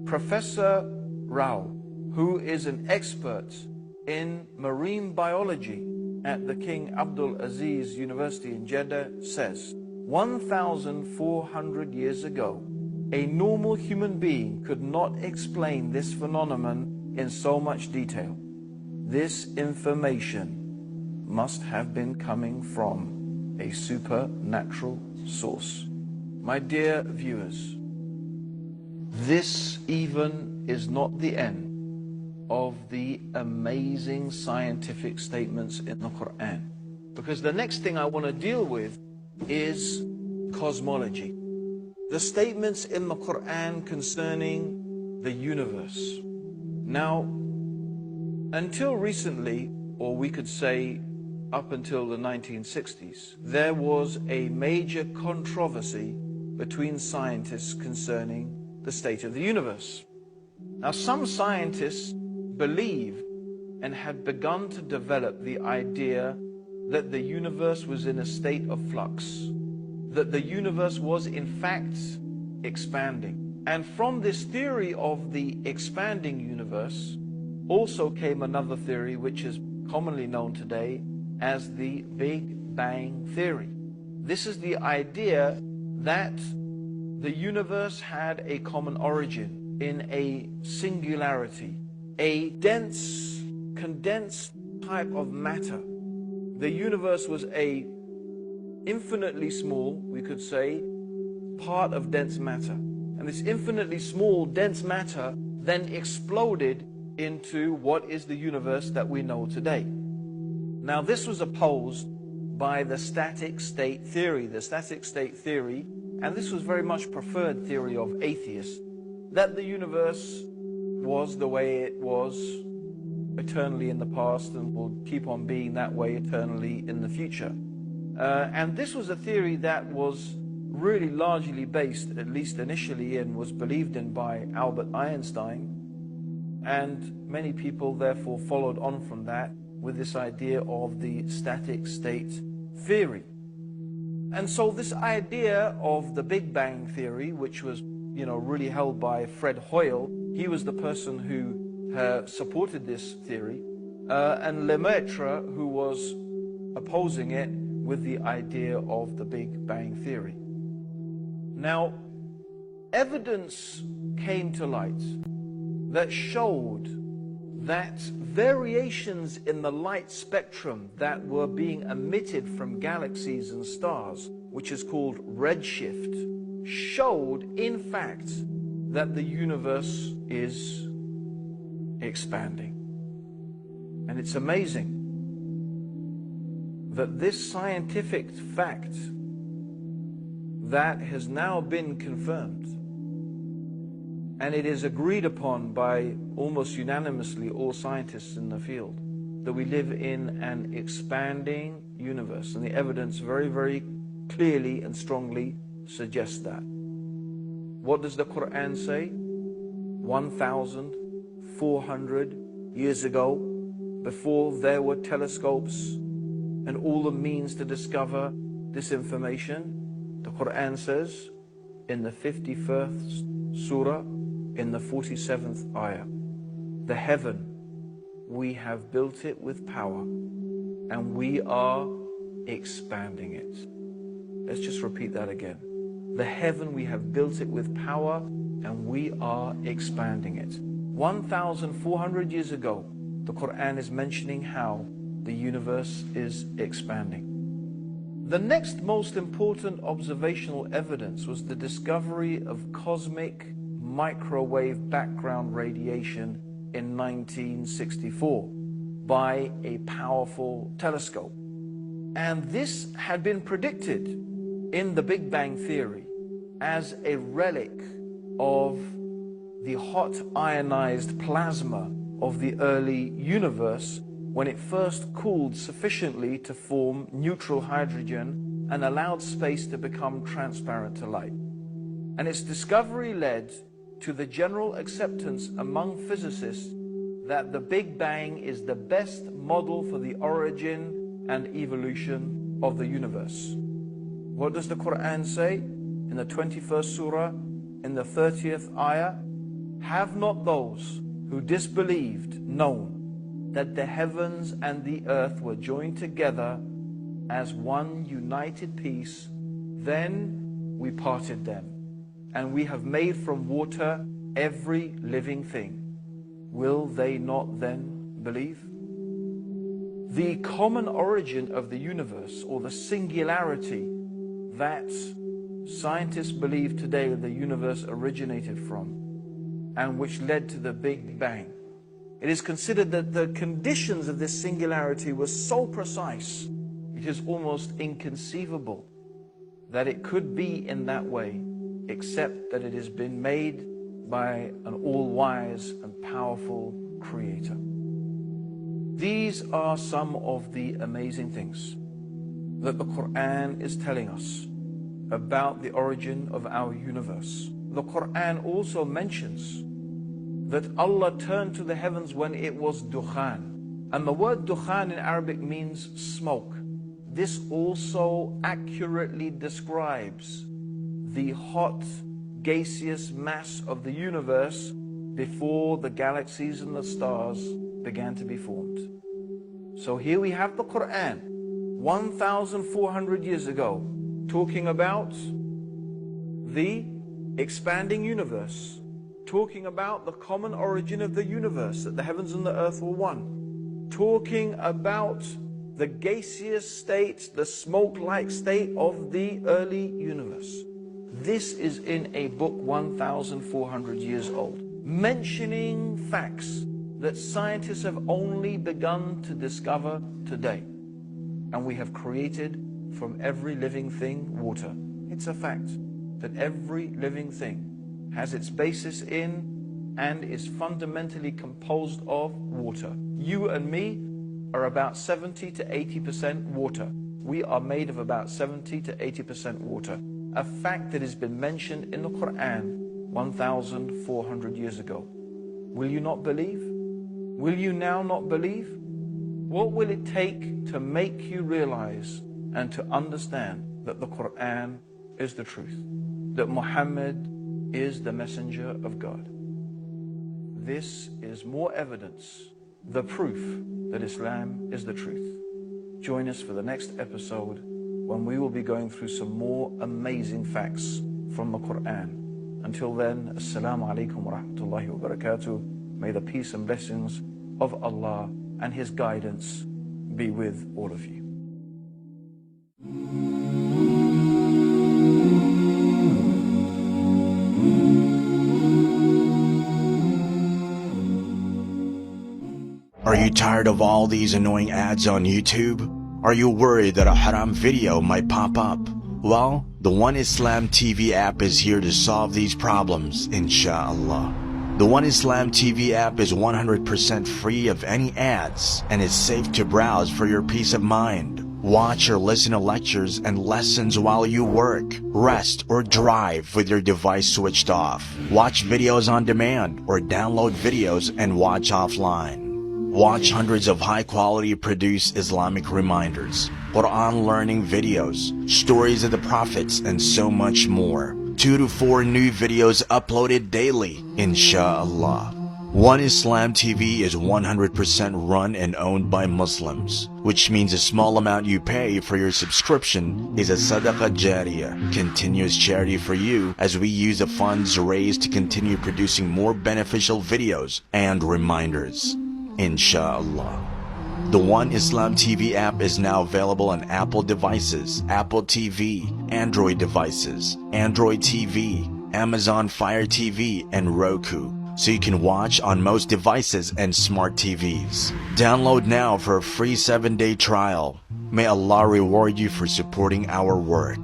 Professor Rao, who is an expert in marine biology at the King Abdul Aziz University in Jeddah, says 1,400 years ago, a normal human being could not explain this phenomenon in so much detail. This information must have been coming from a supernatural source. My dear viewers, this even is not the end of the amazing scientific statements in the Quran. Because the next thing I want to deal with is cosmology. The statements in the Quran concerning the universe. Now, until recently, or we could say up until the 1960s, there was a major controversy between scientists concerning the state of the universe. Now, some scientists believed and had begun to develop the idea that the universe was in a state of flux, that the universe was in fact expanding. And from this theory of the expanding universe also came another theory which is commonly known today as the Big Bang Theory. This is the idea that the universe had a common origin in a singularity, a dense, condensed type of matter. The universe was a infinitely small, we could say, part of dense matter. And this infinitely small, dense matter then exploded into what is the universe that we know today. Now, this was opposed by the static state theory. The static state theory, and this was very much preferred theory of atheists, that the universe was the way it was eternally in the past and will keep on being that way eternally in the future. And this was a theory that was really largely based, at least initially, and was believed in by Albert Einstein. And many people therefore followed on from that with this idea of the static state theory. And so this idea of the Big Bang Theory, which was, really held by Fred Hoyle, he was the person who supported this theory, and Lemaitre, who was opposing it with the idea of the Big Bang Theory. Now, evidence came to light that showed that variations in the light spectrum that were being emitted from galaxies and stars, which is called redshift, showed in fact that the universe is expanding. And it's amazing that this scientific fact that has now been confirmed, and it is agreed upon by almost unanimously all scientists in the field, that we live in an expanding universe. And the evidence very, very clearly and strongly suggests that. What does the Quran say? 1,400 years ago, before there were telescopes and all the means to discover this information, the Quran says in the 51st surah, in the 47th ayah, the heaven, we have built it with power and we are expanding it. Let's just repeat that again. The heaven, we have built it with power and we are expanding it. 1,400 years ago, the Quran is mentioning how the universe is expanding. The next most important observational evidence was the discovery of cosmic microwave background radiation in 1964 by a powerful telescope. And this had been predicted in the Big Bang Theory as a relic of the hot ionized plasma of the early universe when it first cooled sufficiently to form neutral hydrogen and allowed space to become transparent to light. And its discovery led to the general acceptance among physicists that the Big Bang is the best model for the origin and evolution of the universe. What does the Quran say? In the 21st surah, in the 30th ayah, have not those who disbelieved known that the heavens and the earth were joined together as one united piece, then we parted them, and we have made from water every living thing. Will they not then believe? The common origin of the universe, or the singularity that scientists believe today the universe originated from, and which led to the Big Bang. It is considered that the conditions of this singularity were so precise, it is almost inconceivable that it could be in that way, except that it has been made by an all-wise and powerful Creator. These are some of the amazing things that the Quran is telling us about the origin of our universe. The Quran also mentions that Allah turned to the heavens when it was dukhan. And the word dukhan in Arabic means smoke. This also accurately describes the hot, gaseous mass of the universe before the galaxies and the stars began to be formed. So here we have the Quran, 1,400 years ago, talking about the expanding universe, talking about the common origin of the universe, that the heavens and the earth were one, talking about the gaseous state, the smoke-like state of the early universe. This is in a book 1,400 years old, mentioning facts that scientists have only begun to discover today. And we have created from every living thing water. It's a fact that every living thing has its basis in and is fundamentally composed of water. You and me are about 70 to 80% water. We are made of about 70 to 80% water. A fact that has been mentioned in the Quran 1,400 years ago. Will you not believe? Will you now not believe? What will it take to make you realize and to understand that the Quran is the truth, that Muhammad is the messenger of God? This is more evidence, the proof that Islam is the truth. Join us for the next episode when we will be going through some more amazing facts from the Quran. Until then, Assalamu alaikum wa rahmatullahi wa barakatuh. May the peace and blessings of Allah and His guidance be with all of you. Are you tired of all these annoying ads on YouTube? Are you worried that a haram video might pop up? Well, the One Islam TV app is here to solve these problems, inshallah. The One Islam TV app is 100% free of any ads and is safe to browse for your peace of mind. Watch or listen to lectures and lessons while you work, rest, or drive with your device switched off. Watch videos on demand or download videos and watch offline. Watch hundreds of high-quality produced Islamic reminders, Quran learning videos, stories of the prophets, and so much more. 2 to 4 new videos uploaded daily, inshallah. One Islam TV is 100% run and owned by Muslims, which means a small amount you pay for your subscription is a sadaqah jariyah, continuous charity for you, as we use the funds raised to continue producing more beneficial videos and reminders, inshallah. The One Islam TV app is now available on Apple devices, Apple TV, Android devices, Android TV, Amazon Fire TV, and Roku, so you can watch on most devices and smart TVs. Download now for a free 7-day trial. May Allah reward you for supporting our work.